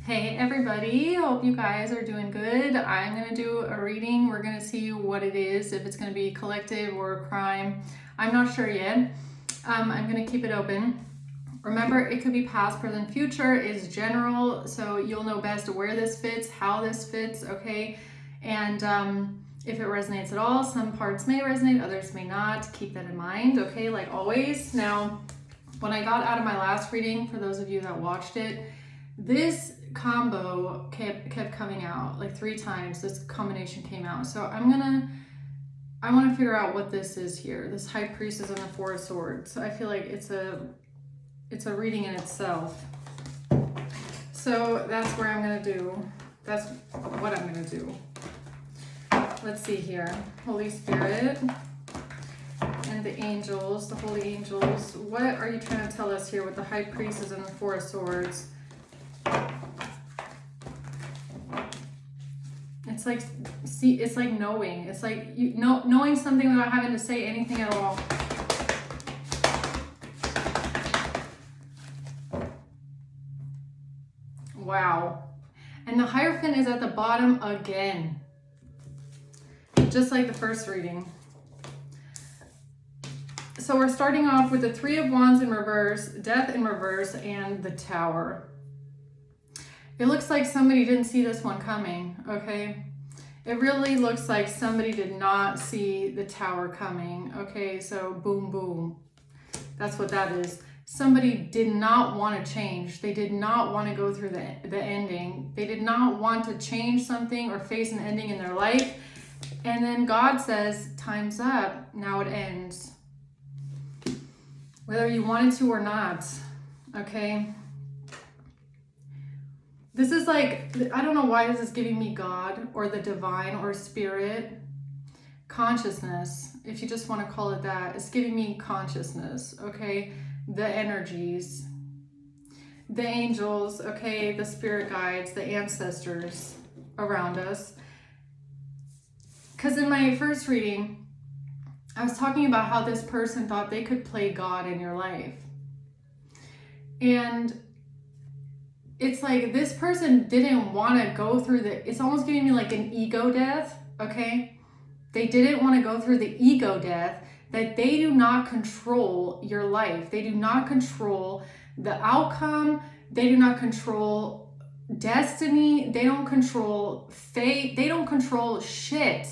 Hey everybody, hope you guys are doing good. I'm going to do a reading. We're going to see what it is, if it's going to be collective or crime. I'm not sure yet. I'm going to keep it open. Remember, it could be past, present, future, is general, so you'll know best where this fits, how this fits, okay? And if it resonates at all, some parts may resonate, others may not. Keep that in mind, okay, like always. Now, when I got out of my last reading, for those of you that watched it, this combo kept coming out like 3 times. This combination came out. So I want to figure out what this is here. This High Priestess and the Four of Swords. So I feel like it's a reading in itself. So that's where I'm going to do. That's what I'm going to do. Let's see here. Holy Spirit and the angels, the holy angels. What are you trying to tell us here with the High Priestess and the Four of Swords? It's like, see, it's like knowing. It's like knowing something without having to say anything at all. Wow. And the Hierophant is at the bottom again. Just like the first reading. So we're starting off with the Three of Wands in reverse, Death in reverse, and the Tower. It looks like somebody didn't see this one coming, okay? It really looks like somebody did not see the Tower coming, okay? So boom, boom. That's what that is. Somebody did not want to change. They did not want to go through the ending. They did not want to change something or face an ending in their life. And then God says, time's up. Now it ends. Whether you wanted to or not, okay? This is like, I don't know why this is giving me God or the divine or spirit. Consciousness, if you just want to call it that. It's giving me consciousness, okay? The energies, the angels, okay? The spirit guides, the ancestors around us. Because in my first reading, I was talking about how this person thought they could play God in your life. And it's like this person didn't want to go through it's almost giving me like an ego death, okay? They didn't want to go through the ego death, that they do not control your life. They do not control the outcome. They do not control destiny. They don't control fate. They don't control shit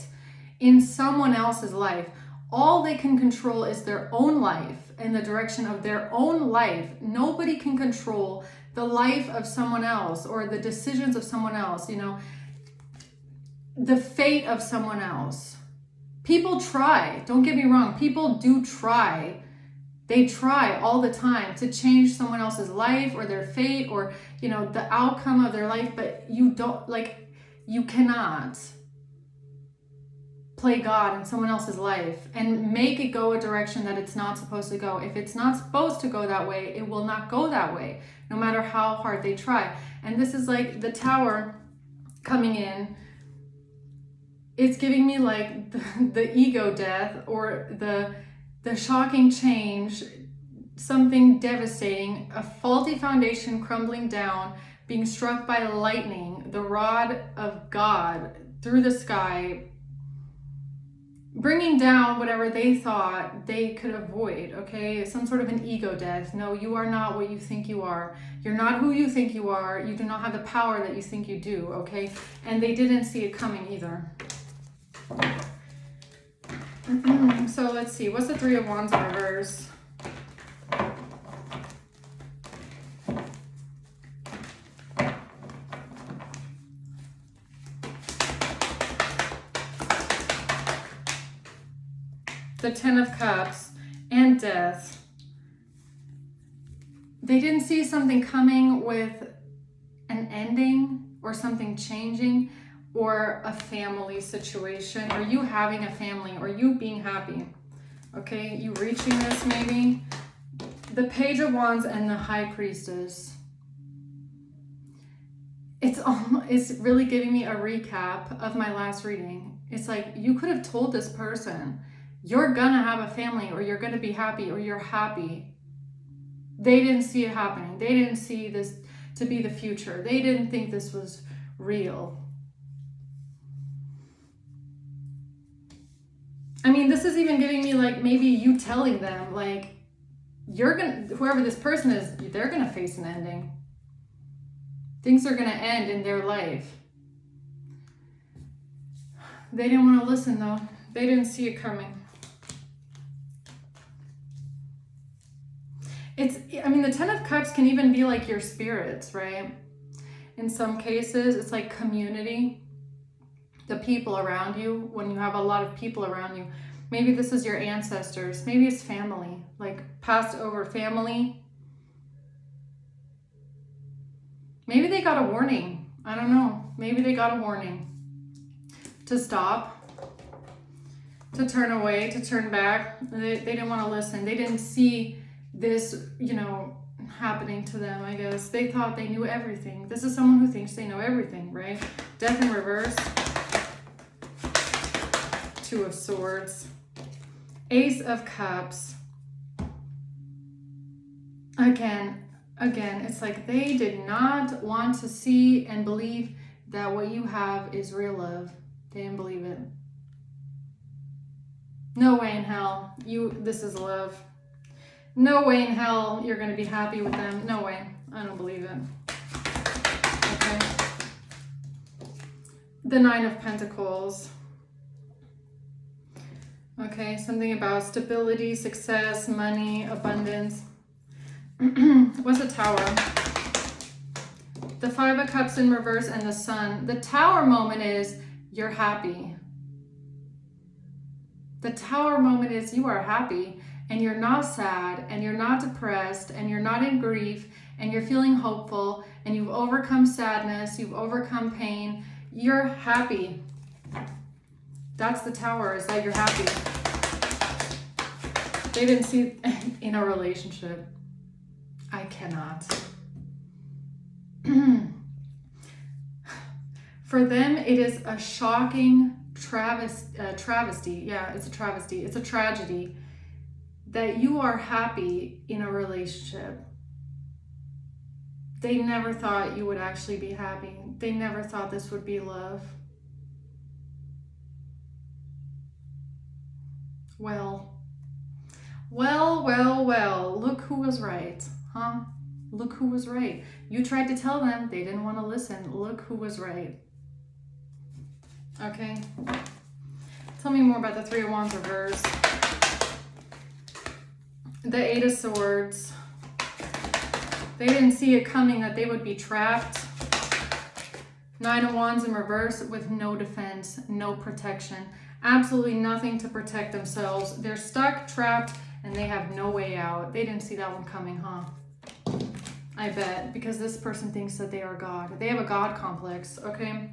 in someone else's life. All they can control is their own life and the direction of their own life. Nobody can control the life of someone else or the decisions of someone else, you know, the fate of someone else. People try, don't get me wrong, people do try. They try all the time to change someone else's life or their fate or, you know, the outcome of their life, but you don't, like, you cannot play God in someone else's life and make it go a direction that it's not supposed to go. If it's not supposed to go that way, it will not go that way, no matter how hard they try. And this is like the Tower coming in. It's giving me like the ego death or the shocking change, something devastating, a faulty foundation crumbling down, being struck by lightning, the rod of God through the sky, bringing down whatever they thought they could avoid, okay? Some sort of an ego death. No, you are not what you think you are. You're not who you think you are. You do not have the power that you think you do, okay? And they didn't see it coming either. So let's see. What's the Three of Wands in reverse? The Ten of Cups and Death. They didn't see something coming with an ending or something changing or a family situation or you having a family or you being happy. Okay, you reaching this maybe. The Page of Wands and the High Priestess. It's really giving me a recap of my last reading. It's like you could have told this person, you're gonna have a family or you're gonna be happy or you're happy. They didn't see it happening. They didn't see this to be the future. They didn't think this was real. I mean, this is even giving me like maybe you telling them like, whoever this person is, they're gonna face an ending. Things are gonna end in their life. They didn't want to listen though. They didn't see it coming. I mean, the Ten of Cups can even be like your spirits, right? In some cases, it's like community. The people around you, when you have a lot of people around you. Maybe this is your ancestors. Maybe it's family, like passed over family. Maybe they got a warning. I don't know. Maybe they got a warning to stop, to turn away, to turn back. They didn't want to listen. They didn't see this, happening to them, I guess. They thought they knew everything. This is someone who thinks they know everything, right? Death in reverse. Two of Swords. Ace of Cups. Again, it's like they did not want to see and believe that what you have is real love. They didn't believe it. No way in hell. This is love. No way in hell you're going to be happy with them. No way. I don't believe it. Okay. The Nine of Pentacles. Okay, something about stability, success, money, abundance. What's a Tower? The Five of Cups in reverse and the Sun. The Tower moment is you're happy. The Tower moment is you are happy and you're not sad and you're not depressed and you're not in grief and you're feeling hopeful and you've overcome sadness, you've overcome pain. You're happy. That's the Tower, is that you're happy. They didn't see in a relationship. I cannot. For them, it is a shocking travesty. Yeah, it's a travesty. It's a tragedy that you are happy in a relationship. They never thought you would actually be happy. They never thought this would be love. Well, look who was right, huh? Look who was right. You tried to tell them, they didn't want to listen. Look who was right. Okay. Tell me more about the Three of Wands reverse. The Eight of Swords. They didn't see it coming that they would be trapped. Nine of Wands in reverse with no defense, no protection. Absolutely nothing to protect themselves. They're stuck, trapped, and they have no way out. They didn't see that one coming, huh? I bet, because this person thinks that they are God. They have a God complex, okay?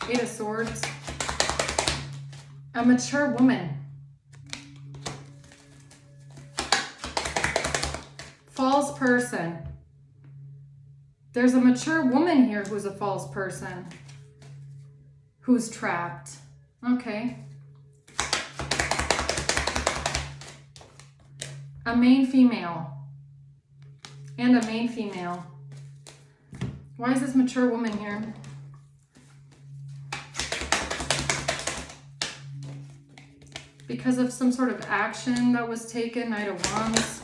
Eight of Swords. A mature woman. False person. There's a mature woman here who's a false person. Who's trapped. Okay. A main female. And a main female. Why is this mature woman here? Because of some sort of action that was taken. Knight of Wands.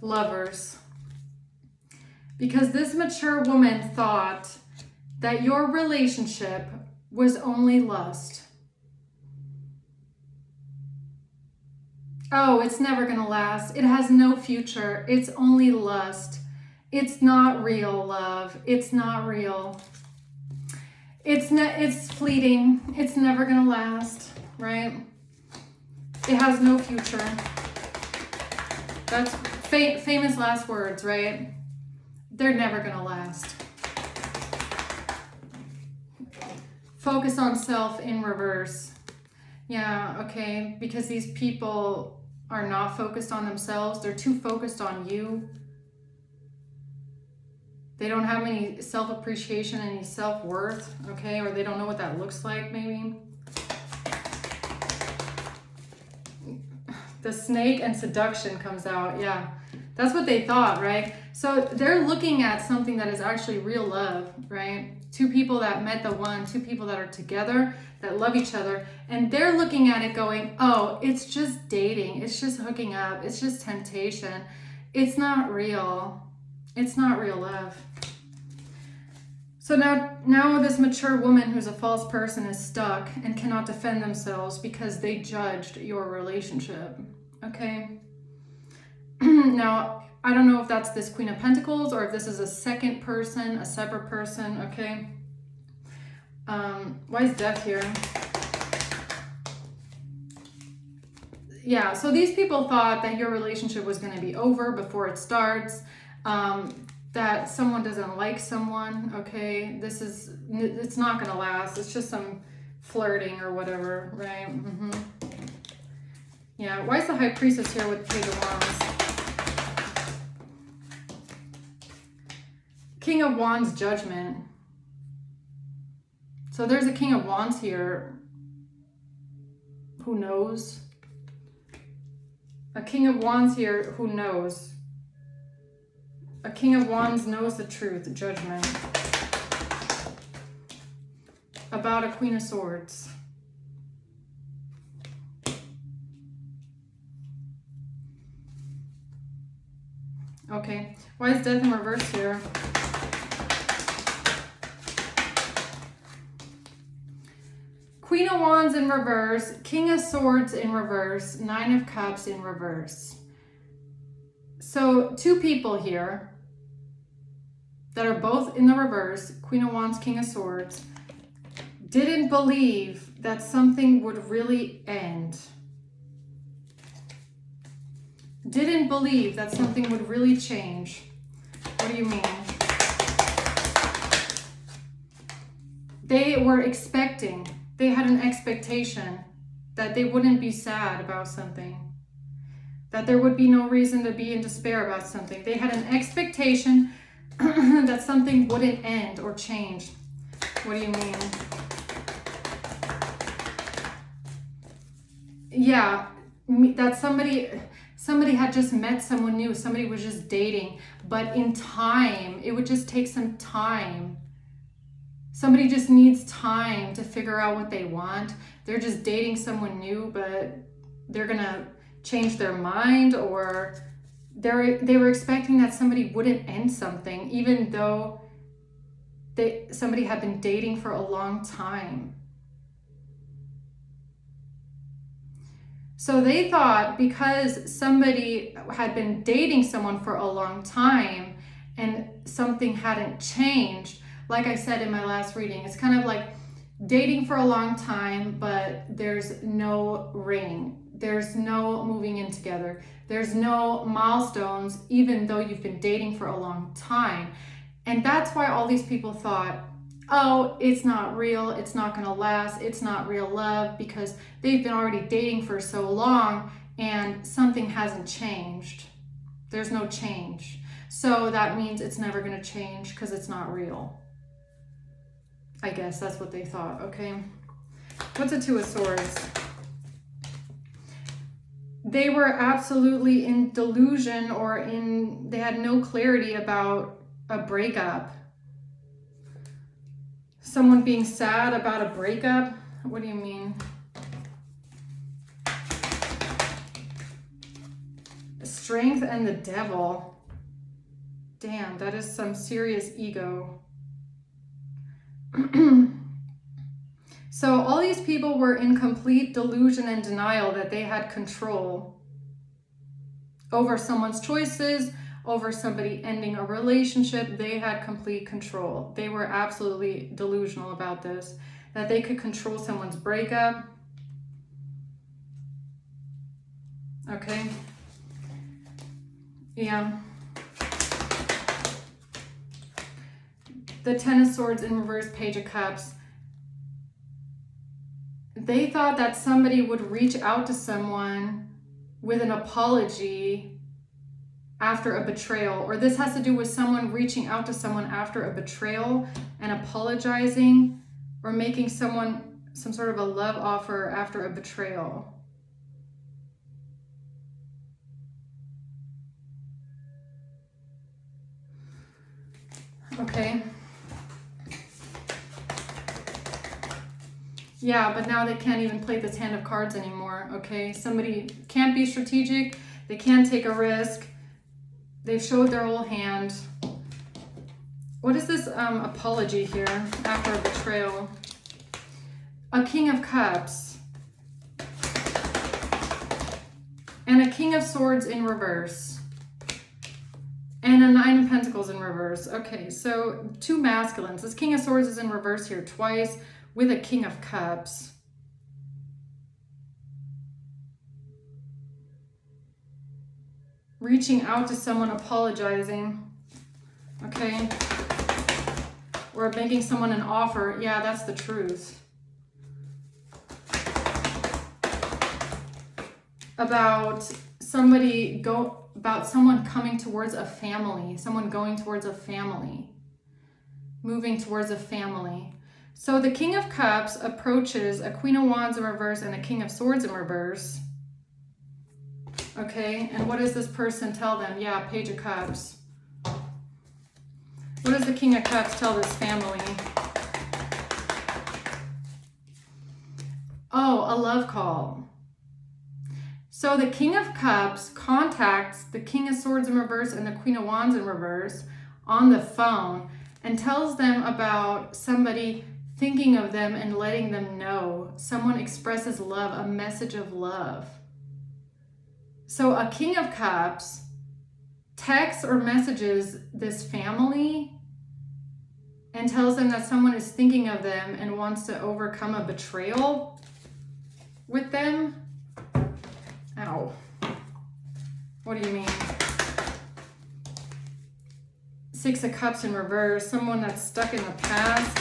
Lovers. Because this mature woman thought that your relationship was only lust. Oh, it's never going to last. It has no future. It's only lust. It's not real love. It's not real. It's fleeting. It's never going to last, right? It has no future. That's famous last words, right? They're never going to last. Focus on self in reverse. Yeah, okay, because these people are not focused on themselves. They're too focused on you. They don't have any self-appreciation, any self-worth, okay? Or they don't know what that looks like, maybe. The Snake and seduction comes out, yeah. That's what they thought, right? So they're looking at something that is actually real love, right? Two people that met the one, two people that are together, that love each other, and they're looking at it going, oh, it's just dating, it's just hooking up, it's just temptation. It's not real. It's not real love. So now this mature woman who's a false person is stuck and cannot defend themselves because they judged your relationship, okay? Now, I don't know if that's this Queen of Pentacles or if this is a second person, a separate person, okay? Why is Death here? Yeah, so these people thought that your relationship was going to be over before it starts, that someone doesn't like someone, okay? It's not going to last. It's just some flirting or whatever, right? Yeah, why is the High Priestess here with Page of Wands? King of Wands, Judgment. So there's a King of Wands here. Who knows? A King of Wands here who knows. A King of Wands knows the truth, Judgment. About a Queen of Swords. Okay, why is Death in reverse here? Queen of Wands in reverse, King of Swords in reverse, Nine of Cups in reverse. So two people here that are both in the reverse, Queen of Wands, King of Swords, didn't believe that something would really end. Didn't believe that something would really change. What do you mean? They were expecting, they had an expectation that they wouldn't be sad about something, that there would be no reason to be in despair about something. They had an expectation that something wouldn't end or change. What do you mean? Yeah, that somebody had just met someone new, somebody was just dating, but in time, it would just take some time. Somebody just needs time to figure out what they want. They're just dating someone new, but they're gonna change their mind, or they were expecting that somebody wouldn't end something, even though somebody had been dating for a long time. So they thought because somebody had been dating someone for a long time and something hadn't changed, like I said in my last reading, it's kind of like dating for a long time, but there's no ring. There's no moving in together. There's no milestones, even though you've been dating for a long time. And that's why all these people thought, oh, it's not real, it's not gonna last, it's not real love, because they've been already dating for so long and something hasn't changed. There's no change. So that means it's never gonna change because it's not real. I guess that's what they thought, okay? What's a Two of Swords? They were absolutely in delusion, or they had no clarity about a breakup. Someone being sad about a breakup? What do you mean? Strength and the Devil. Damn, that is some serious ego. So all these people were in complete delusion and denial that they had control over someone's choices, over somebody ending a relationship. They had complete control. They were absolutely delusional about this, that they could control someone's breakup. Okay. Yeah. The Ten of Swords in reverse, Page of Cups. They thought that somebody would reach out to someone with an apology after a betrayal, or this has to do with someone reaching out to someone after a betrayal and apologizing, or making someone some sort of a love offer after a betrayal. Okay. Yeah, but now they can't even play this hand of cards anymore, okay? Somebody can't be strategic. They can't take a risk. They've showed their whole hand. What is this apology here after a betrayal? A King of Cups. And a King of Swords in reverse. And a Nine of Pentacles in reverse. Okay, so two masculines. This King of Swords is in reverse here twice with a King of Cups. Reaching out to someone, apologizing. Okay. Or making someone an offer. Yeah, that's the truth. About someone coming towards a family, someone going towards a family, moving towards a family. So the King of Cups approaches a Queen of Wands in reverse and a King of Swords in reverse. Okay, and what does this person tell them? Yeah, Page of Cups. What does the King of Cups tell this family? Oh, a love call. So the King of Cups contacts the King of Swords in reverse and the Queen of Wands in reverse on the phone and tells them about somebody thinking of them and letting them know. Someone expresses love, a message of love. So a King of Cups texts or messages this family and tells them that someone is thinking of them and wants to overcome a betrayal with them. Ow. What do you mean? Six of Cups in reverse, someone that's stuck in the past.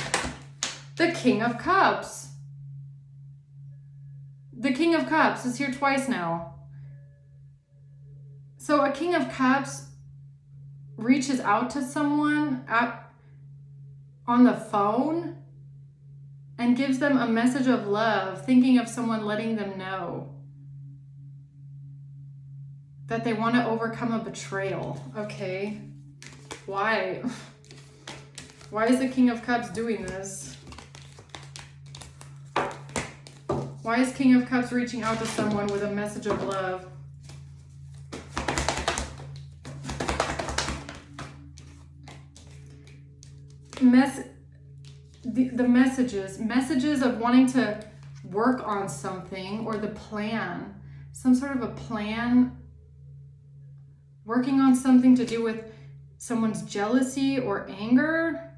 The King of Cups. The King of Cups is here twice now. So a King of Cups reaches out to someone on the phone and gives them a message of love, thinking of someone, letting them know that they want to overcome a betrayal. Okay. Why? Why is the King of Cups doing this? Why is King of Cups reaching out to someone with a message of love? The messages of wanting to work on something, or the plan, some sort of a plan, working on something to do with someone's jealousy or anger,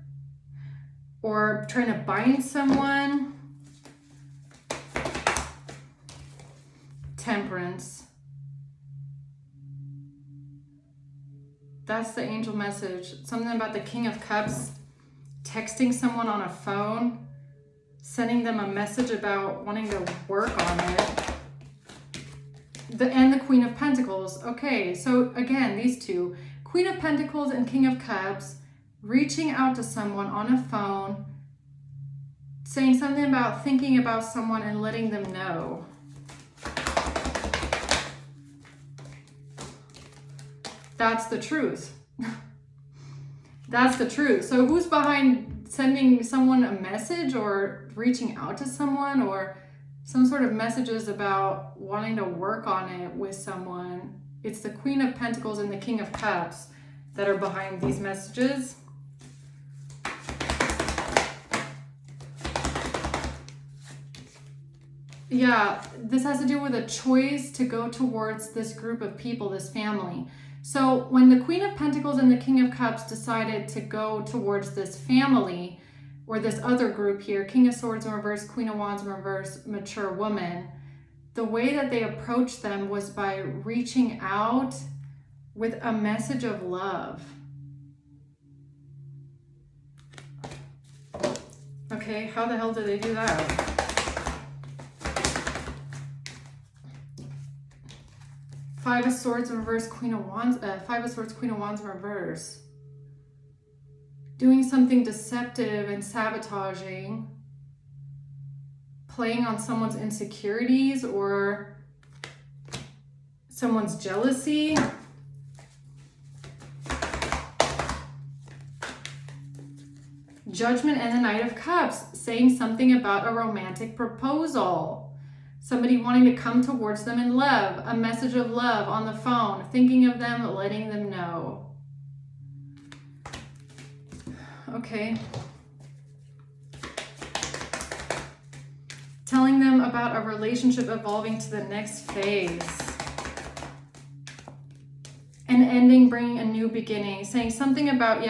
or trying to bind someone. Temperance. That's the angel message. Something about the King of Cups texting someone on a phone, sending them a message about wanting to work on it. And the Queen of Pentacles. Okay, so again, these two, Queen of Pentacles and King of Cups, reaching out to someone on a phone, saying something about thinking about someone and letting them know. That's the truth. That's the truth. So who's behind sending someone a message or reaching out to someone, or some sort of messages about wanting to work on it with someone? It's the Queen of Pentacles and the King of Cups that are behind these messages. Yeah, this has to do with a choice to go towards this group of people, this family. So when the Queen of Pentacles and the King of Cups decided to go towards this family, or this other group here, King of Swords in reverse, Queen of Wands in reverse, mature woman, the way that they approached them was by reaching out with a message of love. Okay, how the hell did they do that? Five of Swords in reverse, Queen of Wands, Five of Swords, Queen of Wands in reverse. Doing something deceptive and sabotaging, playing on someone's insecurities or someone's jealousy. Judgment and the Knight of Cups, saying something about a romantic proposal. Somebody wanting to come towards them in love, a message of love on the phone, thinking of them, letting them know. Okay. Telling them about a relationship evolving to the next phase. An ending, bringing a new beginning. Saying something about,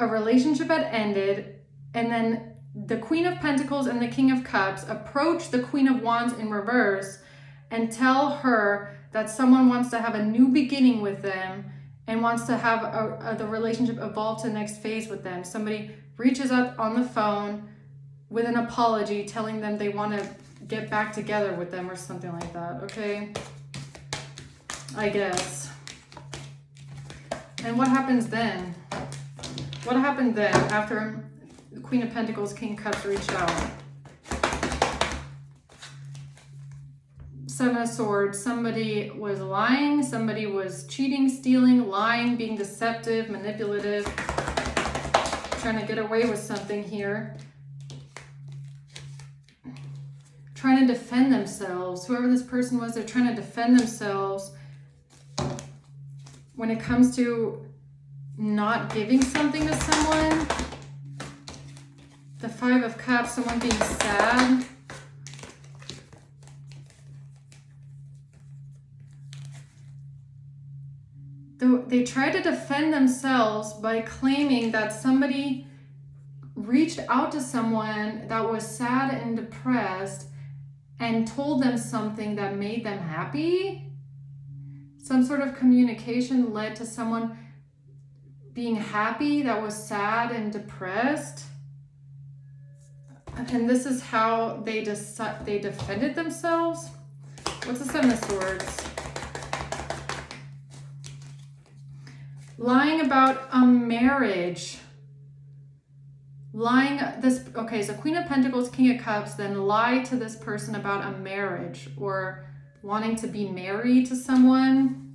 a relationship had ended, and then the Queen of Pentacles and the King of Cups approach the Queen of Wands in reverse and tell her that someone wants to have a new beginning with them and wants to have the relationship evolve to the next phase with them. Somebody reaches out on the phone with an apology, telling them they want to get back together with them or something like that, okay? I guess. And what happens then? What happened then after the Queen of Pentacles, King of Cups reached out? Seven of Swords. Somebody was lying. Somebody was cheating, stealing, lying, being deceptive, manipulative, trying to get away with something here. Trying to defend themselves. Whoever this person was, they're trying to defend themselves when it comes to not giving something to someone. The Five of Cups, someone being sad. They tried to defend themselves by claiming that somebody reached out to someone that was sad and depressed and told them something that made them happy. Some sort of communication led to someone being happy that was sad and depressed. And this is how they defended themselves. What's the Seven of Swords? Lying about a marriage. Okay, so Queen of Pentacles, King of Cups, then lie to this person about a marriage or wanting to be married to someone.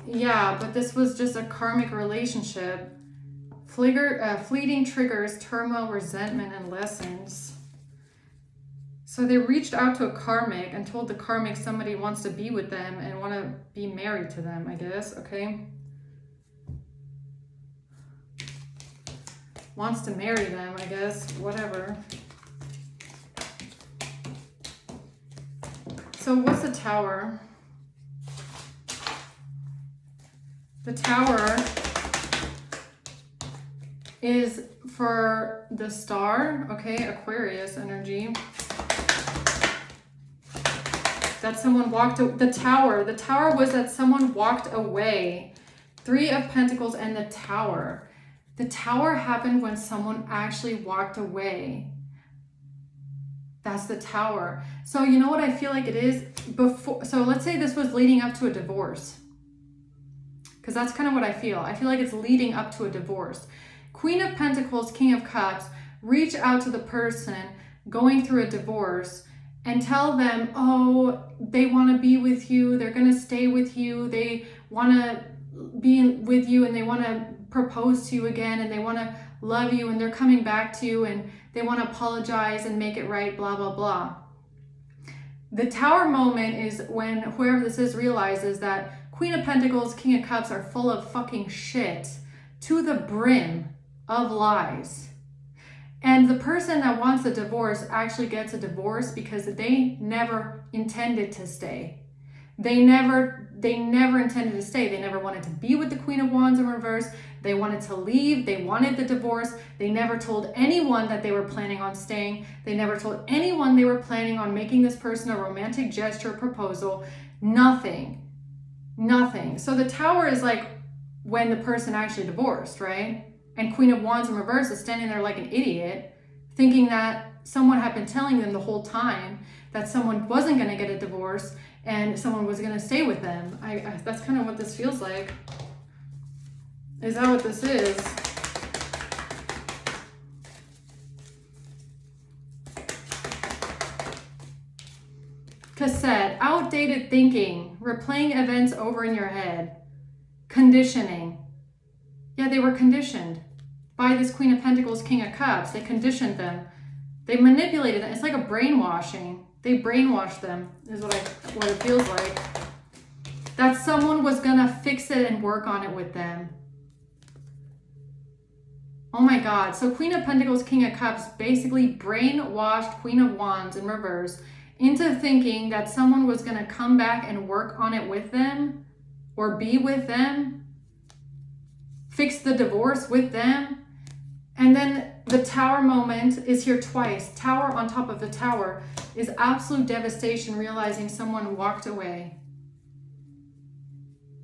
Yeah, but this was just a karmic relationship. Fleeting triggers, turmoil, resentment, and lessons. So they reached out to a karmic and told the karmic somebody wants to be with them and want to be married to them, I guess, okay? Wants to marry them, I guess, whatever. So what's the Tower? The Tower is for the Star, okay, Aquarius energy. That someone the Tower was that someone walked away. Three of Pentacles and the Tower. The Tower happened when someone actually walked away. That's the Tower. So you know what I feel like it is? So let's say this was leading up to a divorce. Because that's kind of what I feel. I feel like it's leading up to a divorce. Queen of Pentacles, King of Cups, reach out to the person going through a divorce and tell them, oh, they want to be with you. They're going to stay with you. They want to be with you and they want to propose to you again and they want to love you and they're coming back to you and they want to apologize and make it right, blah, blah, blah. The Tower moment is when whoever this is realizes that Queen of Pentacles, King of Cups are full of fucking shit to the brim of lies. And the person that wants a divorce actually gets a divorce because they never intended to stay. They never intended to stay. They never wanted to be with the Queen of Wands in reverse. They wanted to leave. They wanted the divorce. They never told anyone that they were planning on staying. They never told anyone they were planning on making this person a romantic gesture, proposal. Nothing. So the Tower is like when the person actually divorced, right? And Queen of Wands in reverse is standing there like an idiot, thinking that someone had been telling them the whole time that someone wasn't going to get a divorce and someone was going to stay with them. That's kind of what this feels like. Is that what this is? Cassette, outdated thinking, replaying events over in your head. Conditioning. Yeah, they were conditioned by this Queen of Pentacles, King of Cups. They conditioned them. They manipulated them. It's like a brainwashing. They brainwashed them, is what it feels like. That someone was gonna fix it and work on it with them. Oh my God. So Queen of Pentacles, King of Cups basically brainwashed Queen of Wands in reverse into thinking that someone was gonna come back and work on it with them or be with them, fix the divorce with them. And then the Tower moment is here twice. Tower on top of the Tower is absolute devastation, realizing someone walked away.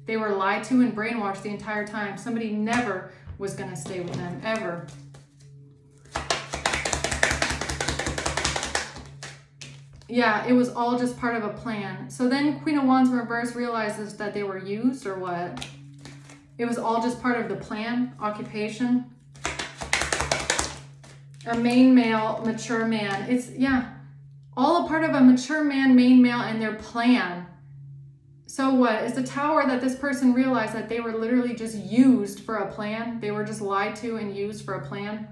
They were lied to and brainwashed the entire time. Somebody never was going to stay with them, ever. Yeah, it was all just part of a plan. So then Queen of Wands in reverse realizes that they were used, or what? It was all just part of the plan, occupation. A main male, mature man. It's, yeah, all a part of a mature man, main male, and their plan. So what? It's the Tower that this person realized that they were literally just used for a plan. They were just lied to and used for a plan.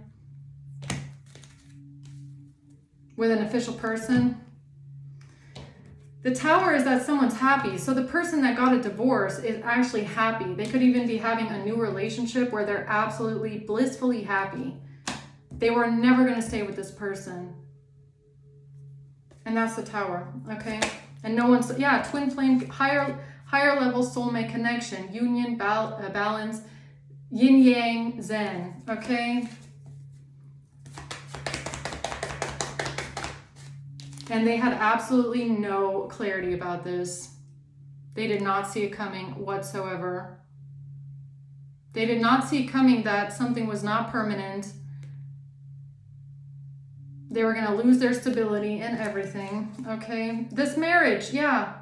With an official person. The Tower is that someone's happy. So the person that got a divorce is actually happy. They could even be having a new relationship where they're absolutely blissfully happy. They were never going to stay with this person. And that's the Tower, okay? And no one's, yeah, twin flame, higher level soulmate connection, union, balance, yin yang, zen, okay? And they had absolutely no clarity about this. They did not see it coming whatsoever. They did not see it coming that something was not permanent. They were going to lose their stability and everything, okay? This marriage, yeah.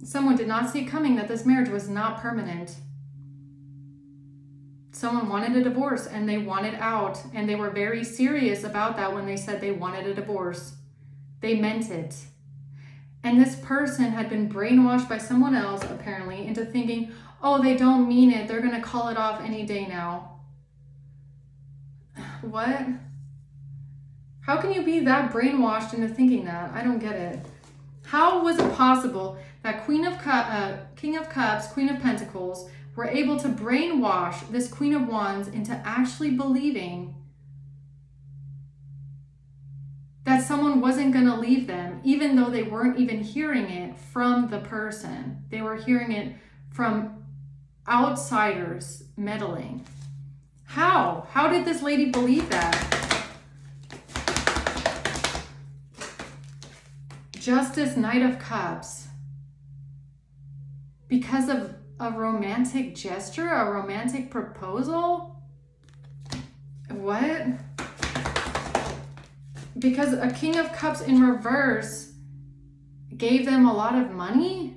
Someone did not see coming that this marriage was not permanent. Someone wanted a divorce and they wanted out. And they were very serious about that when they said they wanted a divorce. They meant it. And this person had been brainwashed by someone else, apparently, into thinking, oh, they don't mean it. They're going to call it off any day now. What? How can you be that brainwashed into thinking that? I don't get it. How was it possible that King of Cups, Queen of Pentacles were able to brainwash this Queen of Wands into actually believing that someone wasn't going to leave them, even though they weren't even hearing it from the person? They were hearing it from outsiders meddling. How? How did this lady believe that? Justice, Knight of Cups. Because of a romantic gesture, a romantic proposal? What? Because a King of Cups in reverse gave them a lot of money?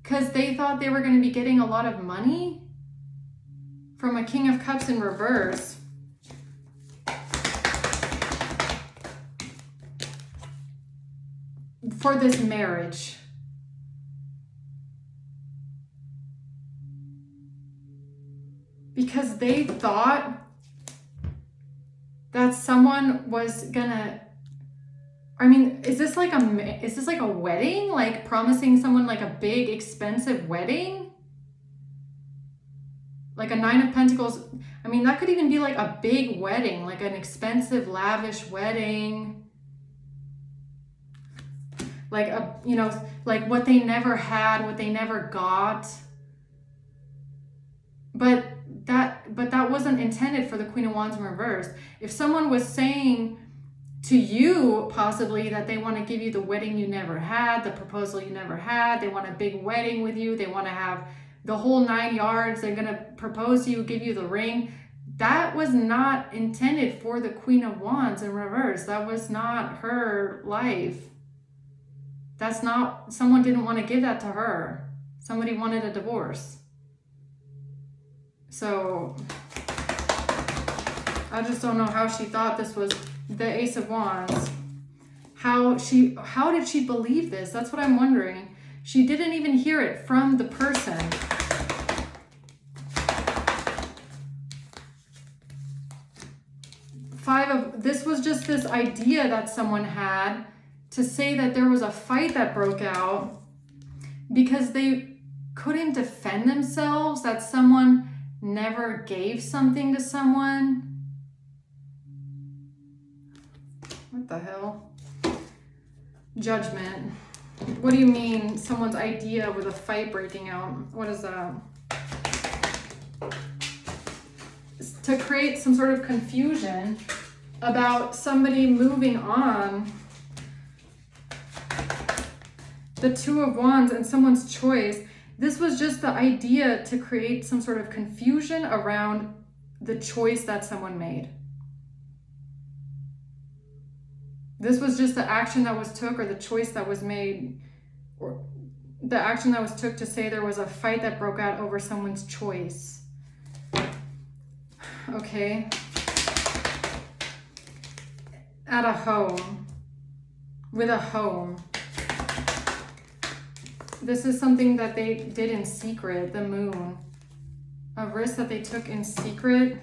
Because they thought they were going to be getting a lot of money from a King of Cups in reverse. For this marriage. Because they thought that someone was gonna, I mean, is this like a wedding? Like promising someone like a big expensive wedding? Like a Nine of Pentacles. I mean, that could even be like a big wedding, like an expensive, lavish wedding. Like a, you know, like what they never had, what they never got. But that wasn't intended for the Queen of Wands in reverse. If someone was saying to you possibly that they want to give you the wedding you never had, the proposal you never had, they want a big wedding with you, they want to have the whole 9 yards, they're going to propose to you, give you the ring, that was not intended for the Queen of Wands in reverse. That was not her life. That's not, someone didn't want to give that to her. Somebody wanted a divorce. So I just don't know how she thought this was the Ace of Wands. How did she believe this? That's what I'm wondering. She didn't even hear it from the person. This was just this idea that someone had to say that there was a fight that broke out because they couldn't defend themselves, that someone never gave something to someone. What the hell? Judgment. What do you mean someone's idea with a fight breaking out? What is that? To create some sort of confusion about somebody moving on. The Two of Wands and someone's choice. This was just the idea to create some sort of confusion around the choice that someone made. This was just the action that was took, or the choice that was made, or the action that was took to say there was a fight that broke out over someone's choice. Okay. At a home. With a home. This is something that they did in secret, the Moon. A risk that they took in secret.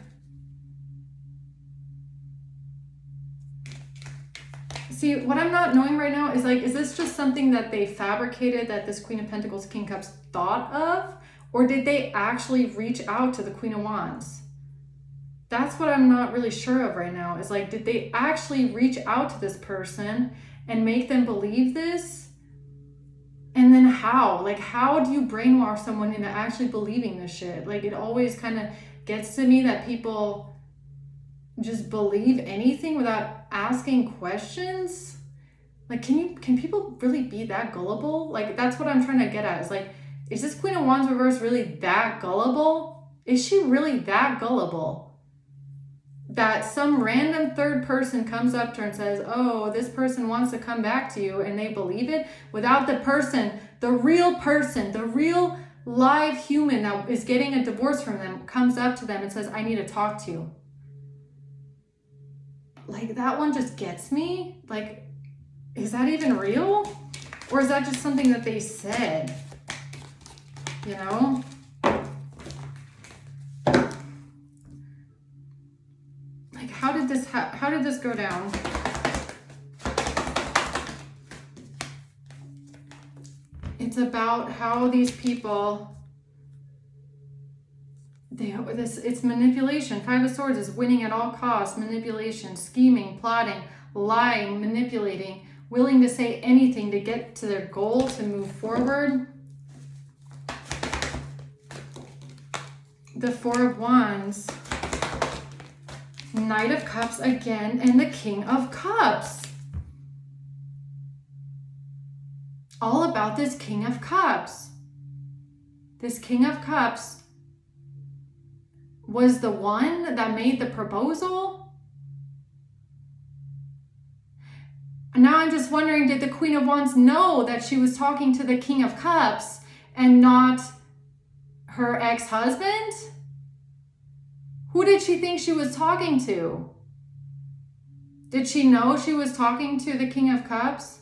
See, what I'm not knowing right now is like, is this just something that they fabricated, that this Queen of Pentacles, King of Cups thought of? Or did they actually reach out to the Queen of Wands? That's what I'm not really sure of right now. Is like, did they actually reach out to this person and make them believe this? And then how? Like, how do you brainwash someone into actually believing this shit? Like, it always kind of gets to me that people just believe anything without asking questions. Like, can people really be that gullible? Like, that's what I'm trying to get at. Is like, is this Queen of Wands reverse really that gullible? Is she really that gullible that some random third person comes up to her and says, oh, this person wants to come back to you, and they believe it without the person, the real live human that is getting a divorce from them comes up to them and says, I need to talk to you? Like, that one just gets me. Like, is that even real? Or is that just something that they said? You know? Like, how did this go down? It's about how these people, it's manipulation. Five of Swords is winning at all costs, manipulation, scheming, plotting, lying, manipulating, willing to say anything to get to their goal, to move forward. The Four of Wands, Knight of Cups again, and the King of Cups. All about this King of Cups. This King of Cups was the one that made the proposal. And now I'm just wondering, did the Queen of Wands know that she was talking to the King of Cups and not her ex-husband? Who did she think she was talking to? Did she know she was talking to the King of Cups?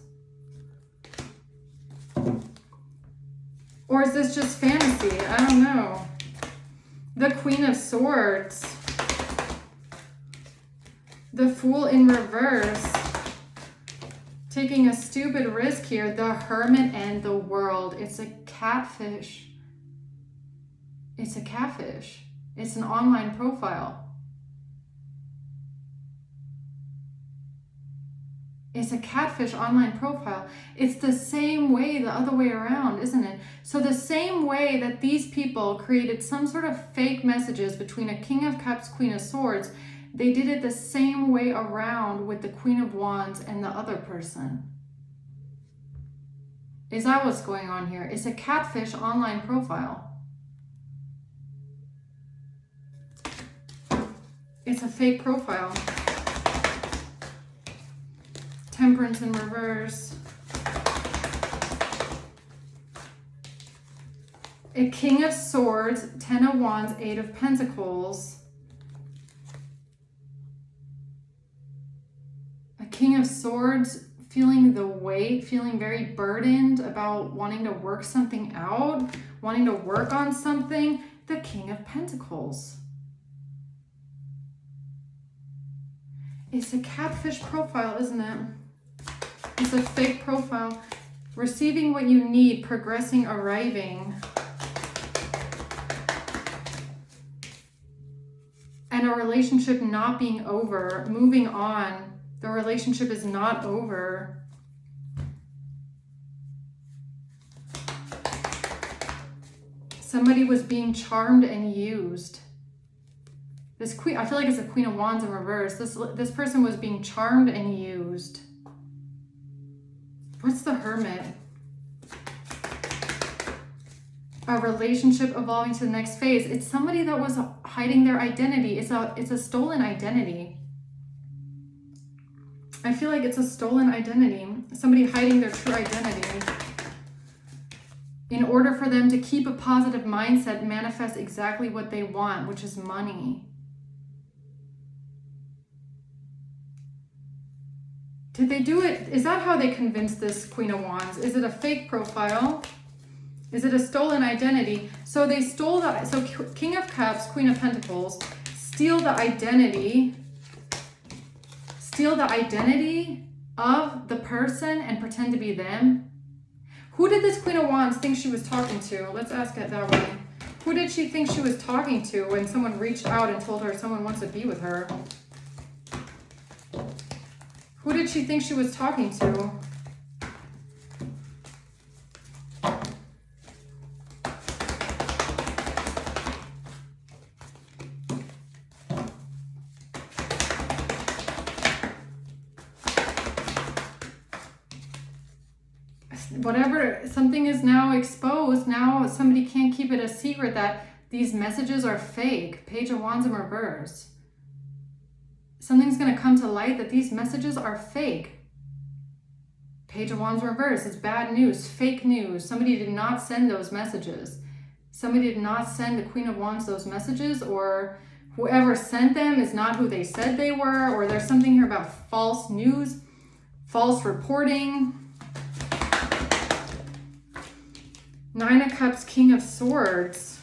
Or is this just fantasy? I don't know. The Queen of Swords. The Fool in reverse. Taking a stupid risk here. The Hermit and the World. It's a catfish. It's a catfish. It's an online profile. It's a catfish online profile. It's the same way, the other way around, isn't it? So the same way that these people created some sort of fake messages between a King of Cups, Queen of Swords, they did it the same way around with the Queen of Wands and the other person. Is that what's going on here? It's a catfish online profile. It's a fake profile. Temperance in reverse. A King of Swords, Ten of Wands, Eight of Pentacles. A King of Swords, feeling the weight, feeling very burdened about wanting to work something out, wanting to work on something. The King of Pentacles. It's a catfish profile, isn't it? It's a fake profile. Receiving what you need, progressing, arriving. And a relationship not being over, moving on. The relationship is not over. Somebody was being charmed and used. This queen, I feel like it's a Queen of Wands in reverse. This person was being charmed and used. What's the Hermit? A relationship evolving to the next phase. It's somebody that was hiding their identity. It's a stolen identity. I feel like it's a stolen identity. Somebody hiding their true identity. In order for them to keep a positive mindset, manifest exactly what they want, which is money. Did they do it? Is that how they convinced this Queen of Wands? Is it a fake profile? Is it a stolen identity? So they stole that. So King of Cups, Queen of Pentacles, steal the identity of the person and pretend to be them. Who did this Queen of Wands think she was talking to? Let's ask it that way. Who did she think she was talking to when someone reached out and told her someone wants to be with her? Who did she think she was talking to? Whatever, something is now exposed. Now somebody can't keep it a secret that these messages are fake. Page of Wands in reverse. Something's going to come to light that these messages are fake. Page of Wands in reverse. It's bad news, fake news. Somebody did not send those messages. Somebody did not send the Queen of Wands those messages, or whoever sent them is not who they said they were, or there's something here about false news, false reporting. Nine of Cups, King of Swords.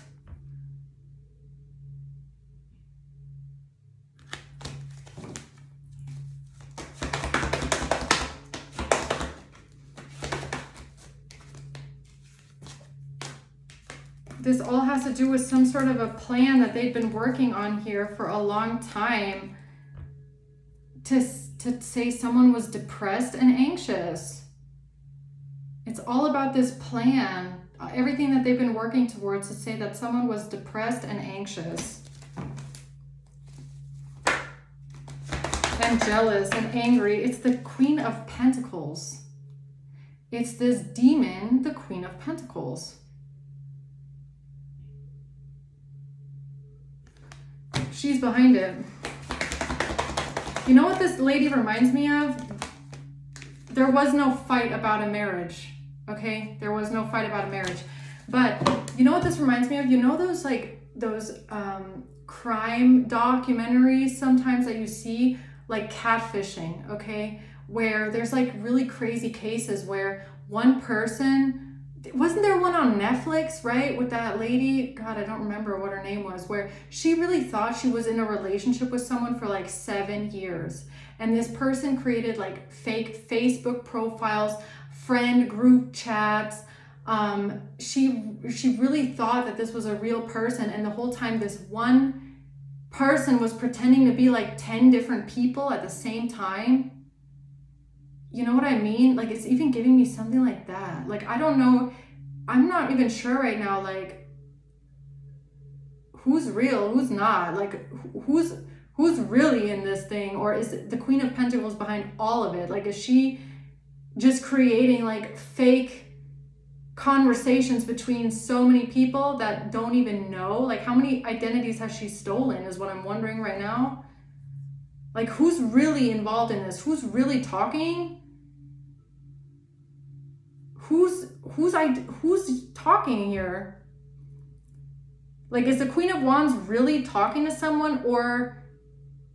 This all has to do with some sort of a plan that they've been working on here for a long time to say someone was depressed and anxious. It's all about this plan. Everything that they've been working towards to say that someone was depressed and anxious. And jealous and angry. It's the Queen of Pentacles. It's this demon, the Queen of Pentacles. She's behind it. You know what this lady reminds me of? There was no fight about a marriage. Okay, there was no fight about a marriage. But you know what this reminds me of? You know those crime documentaries sometimes that you see, like Catfishing, okay? Where there's like really crazy cases where one person, wasn't there one on Netflix, right? With that lady, God, I don't remember what her name was, where she really thought she was in a relationship with someone for like 7 years. And this person created like fake Facebook profiles, friend group chats. She really thought that this was a real person, and the whole time this one person was pretending to be like 10 different people at the same time. You know what I mean? Like, it's even giving me something like that. Like, I don't know, I'm not even sure right now, like, who's real, who's not, like, who's really in this thing, or is the Queen of Pentacles behind all of it? Like, is she just creating like fake conversations between so many people that don't even know? Like, how many identities has she stolen is what I'm wondering right now. Like, who's really involved in this? Who's really talking? Who's talking here? Like, is the Queen of Wands really talking to someone, or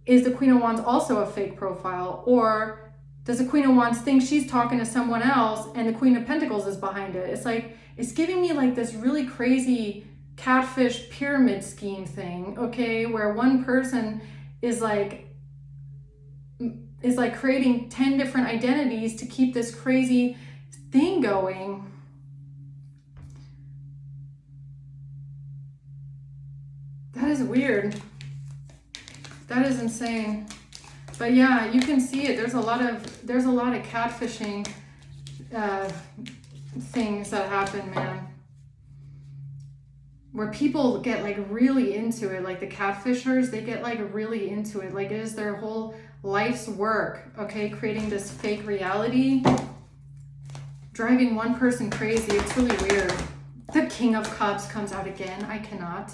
is the Queen of Wands also a fake profile? Or Does the Queen of Wands think she's talking to someone else and the Queen of Pentacles is behind it? It's like, it's giving me like this really crazy catfish pyramid scheme thing, okay, where one person is like creating 10 different identities to keep this crazy thing going. That is weird. That is insane. But yeah, you can see it. There's a lot of catfishing things that happen, man. Where people get like really into it, like the catfishers, they get like really into it. Like it is their whole life's work, okay? Creating this fake reality, driving one person crazy. It's really weird. The King of Cups comes out again. I cannot.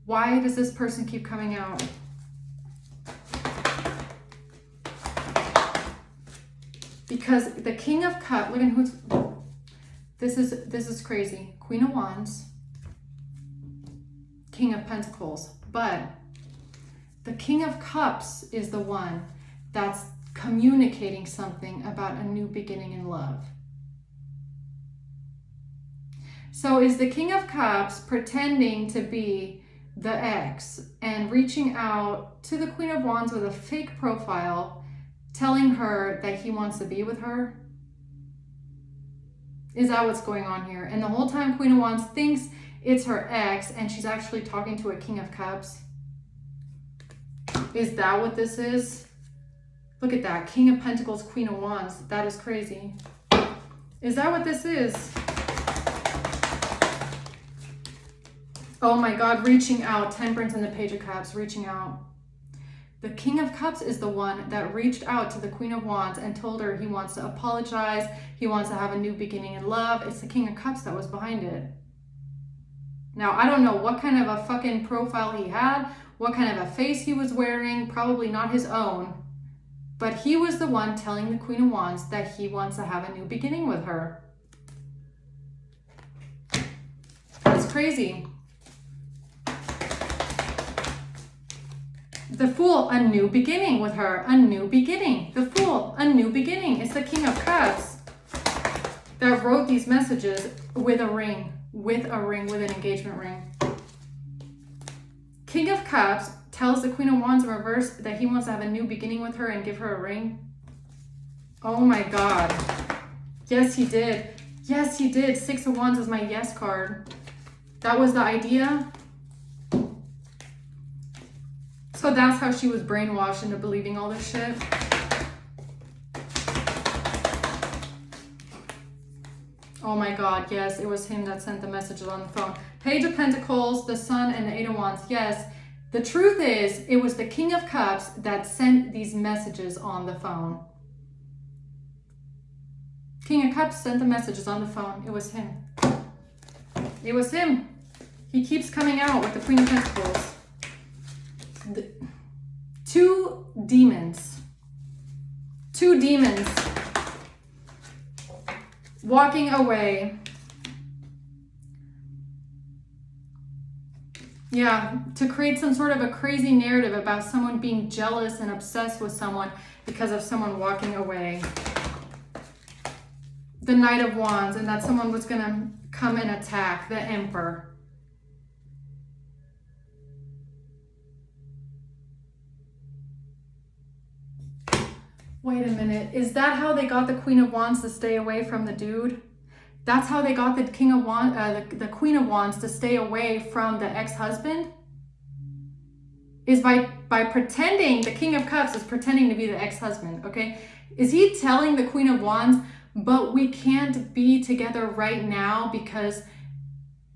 Why does this person keep coming out? Because the King of Cups, look at who's, this is crazy. Queen of Wands, King of Pentacles, but the King of Cups is the one that's communicating something about a new beginning in love. So is the King of Cups pretending to be the ex and reaching out to the Queen of Wands with a fake profile, telling her that he wants to be with her? Is that what's going on here? And the whole time Queen of Wands thinks it's her ex and she's actually talking to a King of Cups. Is that what this is? Look at that. King of Pentacles, Queen of Wands. That is crazy. Is that what this is? Oh my God, reaching out. Temperance and the Page of Cups, reaching out. The King of Cups is the one that reached out to the Queen of Wands and told her he wants to apologize. He wants to have a new beginning in love. It's the King of Cups that was behind it. Now, I don't know what kind of a fucking profile he had, what kind of a face he was wearing, probably not his own. But he was the one telling the Queen of Wands that he wants to have a new beginning with her. That's crazy. The Fool, a new beginning with her, a new beginning. The Fool, a new beginning. It's the King of Cups that wrote these messages with a ring, with an engagement ring. King of Cups tells the Queen of Wands in reverse that he wants to have a new beginning with her and give her a ring. Oh my God. Yes, he did. Yes, he did. Six of Wands is my yes card. That was the idea. So that's how she was brainwashed into believing all this shit. Oh my God, yes, it was him that sent the messages on the phone. Page of Pentacles, the Sun, and the Eight of Wands. Yes, the truth is, it was the King of Cups that sent these messages on the phone. King of Cups sent the messages on the phone. It was him. It was him. He keeps coming out with the Queen of Pentacles. Two demons walking away. Yeah, to create some sort of a crazy narrative about someone being jealous and obsessed with someone because of someone walking away. The Knight of Wands, and that someone was gonna come and attack the Emperor. Wait a minute, is that how they got the Queen of Wands to stay away from the dude? That's how they got the King of Wands, the Queen of Wands to stay away from the ex-husband? Is by pretending, the King of Cups is pretending to be the ex-husband, okay? Is he telling the Queen of Wands, but we can't be together right now because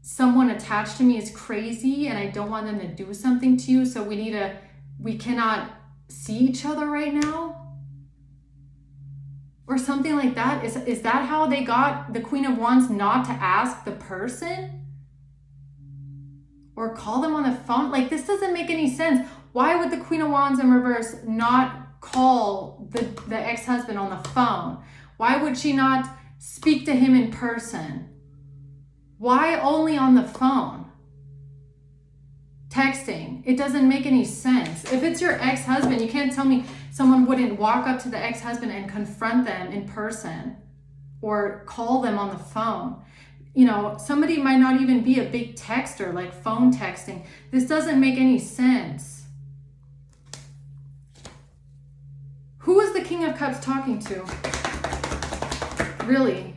someone attached to me is crazy and I don't want them to do something to you, so we cannot see each other right now? Or something like that? Is that how they got the Queen of Wands not to ask the person? Or call them on the phone? Like, this doesn't make any sense. Why would the Queen of Wands in reverse not call the ex-husband on the phone? Why would she not speak to him in person? Why only on the phone? Texting. It doesn't make any sense. If it's your ex-husband, you can't tell me someone wouldn't walk up to the ex-husband and confront them in person or call them on the phone. You know, somebody might not even be a big texter, like phone texting. This doesn't make any sense. Who is the King of Cups talking to? Really?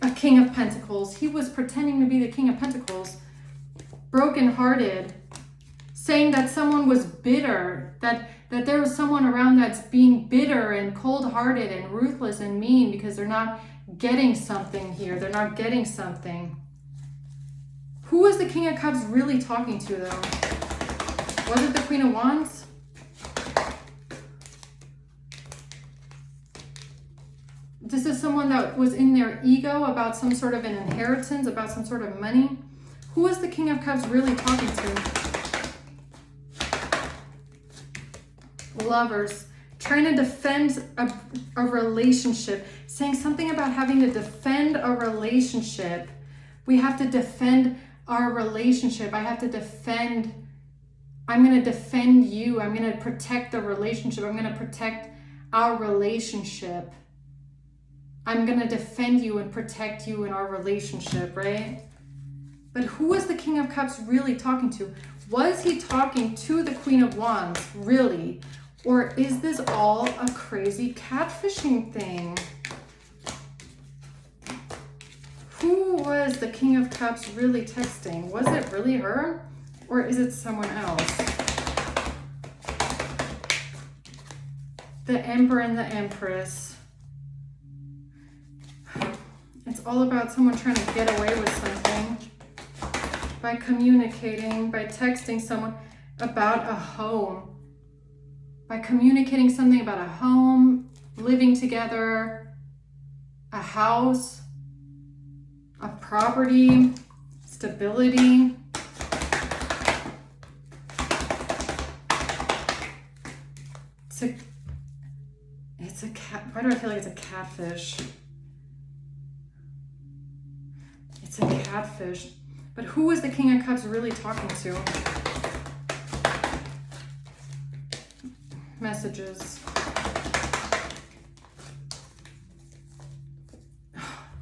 A King of Pentacles. He was pretending to be the King of Pentacles. Brokenhearted. Saying that someone was bitter. That there was someone around that's being bitter and cold-hearted and ruthless and mean because they're not getting something here. They're not getting something. Who is the King of Cups really talking to, though? Was it the Queen of Wands? This is someone that was in their ego about some sort of an inheritance, about some sort of money. Who is the King of Cups really talking to? Lovers. Trying to defend a relationship. Saying something about having to defend a relationship. We have to defend our relationship. I have to defend. I'm going to defend you. I'm going to protect the relationship. I'm going to protect our relationship. I'm going to defend you and protect you in our relationship, right? But who is the King of Cups really talking to? Was he talking to the Queen of Wands, really? Or is this all a crazy catfishing thing? Who was the King of Cups really texting? Was it really her? Or is it someone else? The Emperor and the Empress. It's all about someone trying to get away with something by communicating, by texting someone about a home, by communicating something about a home, living together, a house, a property, stability. It's a cat. Why do I feel like it's a catfish? It's a catfish. But who is the King of Cups really talking to? Messages.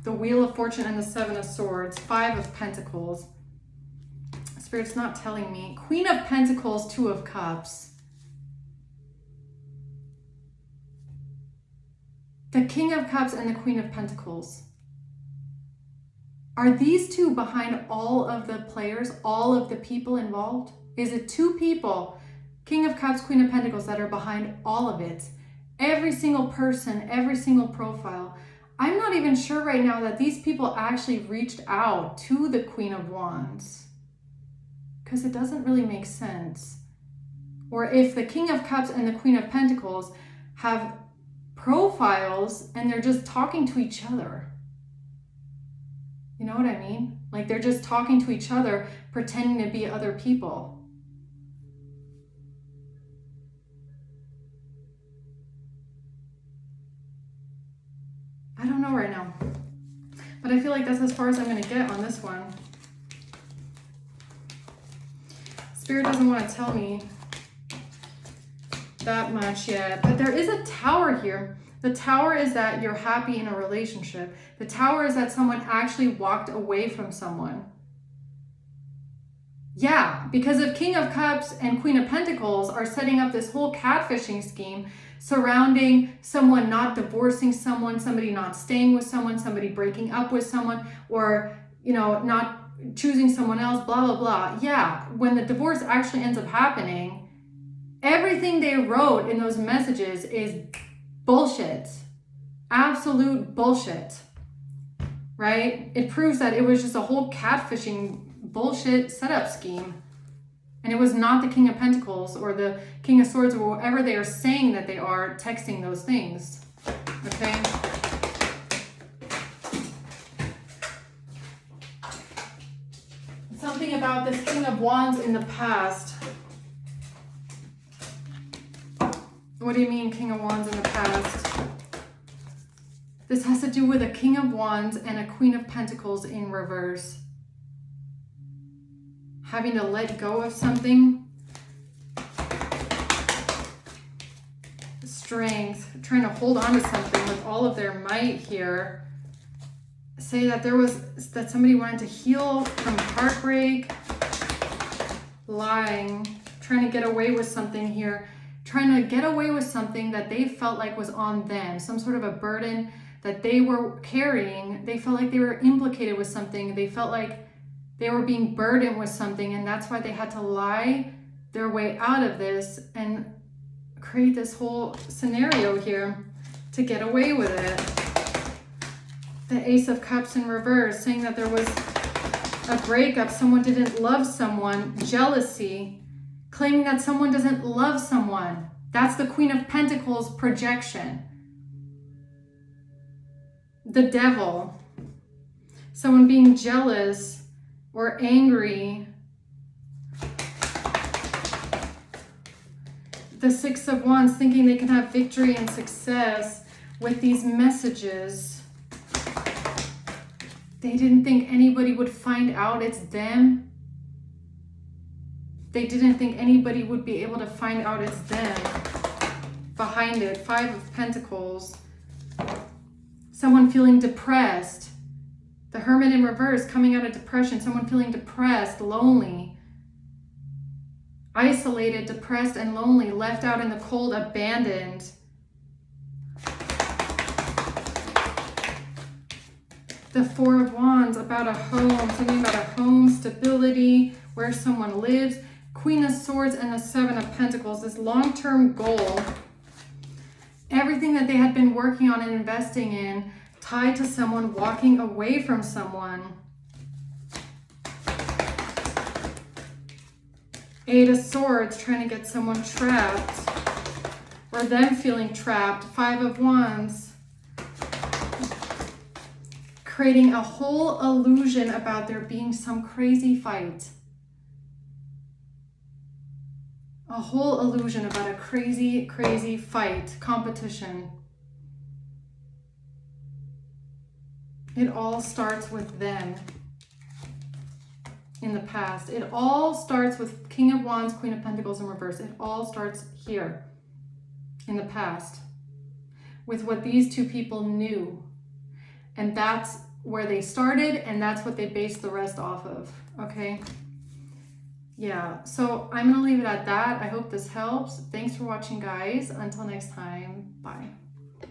The Wheel of Fortune and the Seven of Swords. Five of Pentacles. Spirit's not telling me. Queen of Pentacles, Two of Cups. The King of Cups and the Queen of Pentacles. Are these two behind all of the players, all of the people involved? Is it two people, King of Cups, Queen of Pentacles, that are behind all of it? Every single person, every single profile. I'm not even sure right now that these people actually reached out to the Queen of Wands, because it doesn't really make sense. Or if the King of Cups and the Queen of Pentacles have profiles and they're just talking to each other. You know what I mean? Like they're just talking to each other, pretending to be other people. I don't know right now. But I feel like that's as far as I'm going to get on this one. Spirit doesn't want to tell me that much yet. But there is a Tower here. The Tower is that you're happy in a relationship. The Tower is that someone actually walked away from someone. Yeah, because if King of Cups and Queen of Pentacles are setting up this whole catfishing scheme surrounding someone not divorcing someone, somebody not staying with someone, somebody breaking up with someone, or, you know, not choosing someone else, blah, blah, blah. Yeah, when the divorce actually ends up happening, everything they wrote in those messages is bullshit. Absolute bullshit. Right? It proves that it was just a whole catfishing bullshit setup scheme. And it was not the King of Pentacles or the King of Swords or whatever they are saying that they are texting those things. Okay? Something about this King of Wands in the past. What do you mean, King of Wands in the past? This has to do with a King of Wands and a Queen of Pentacles in reverse. Having to let go of something. strength, trying to hold on to something with all of their might here. Say that somebody wanted to heal from heartbreak, lying, trying to get away with something here, trying to get away with something that they felt like was on them, some sort of a burden that they were carrying. They felt like they were implicated with something. They felt like they were being burdened with something, and that's why they had to lie their way out of this and create this whole scenario here to get away with it. The Ace of Cups in reverse, saying that there was a breakup, someone didn't love someone, jealousy, claiming that someone doesn't love someone. That's the Queen of Pentacles projection. The Devil, someone being jealous or angry. The Six of Wands, thinking they can have victory and success with these messages. They didn't think anybody would find out it's them. They didn't think anybody would be able to find out it's them. Behind it, Five of Pentacles. Someone feeling depressed. The Hermit in reverse, coming out of depression. Someone feeling depressed, lonely, isolated, depressed, and lonely, left out in the cold, abandoned. The Four of Wands, about a home, something about a home, stability, where someone lives. Queen of Swords and the Seven of Pentacles, this long-term goal. Everything that they had been working on and investing in, tied to someone, walking away from someone. Eight of Swords, trying to get someone trapped, or them feeling trapped. Five of Wands, creating a whole illusion about there being some crazy fight. A whole illusion about a crazy, crazy fight, competition. It all starts with them in the past. It all starts with King of Wands, Queen of Pentacles in reverse. It all starts here in the past with what these two people knew. And that's where they started, and that's what they based the rest off of, okay? Yeah, so I'm going to leave it at that. I hope this helps. Thanks for watching, guys. Until next time, bye.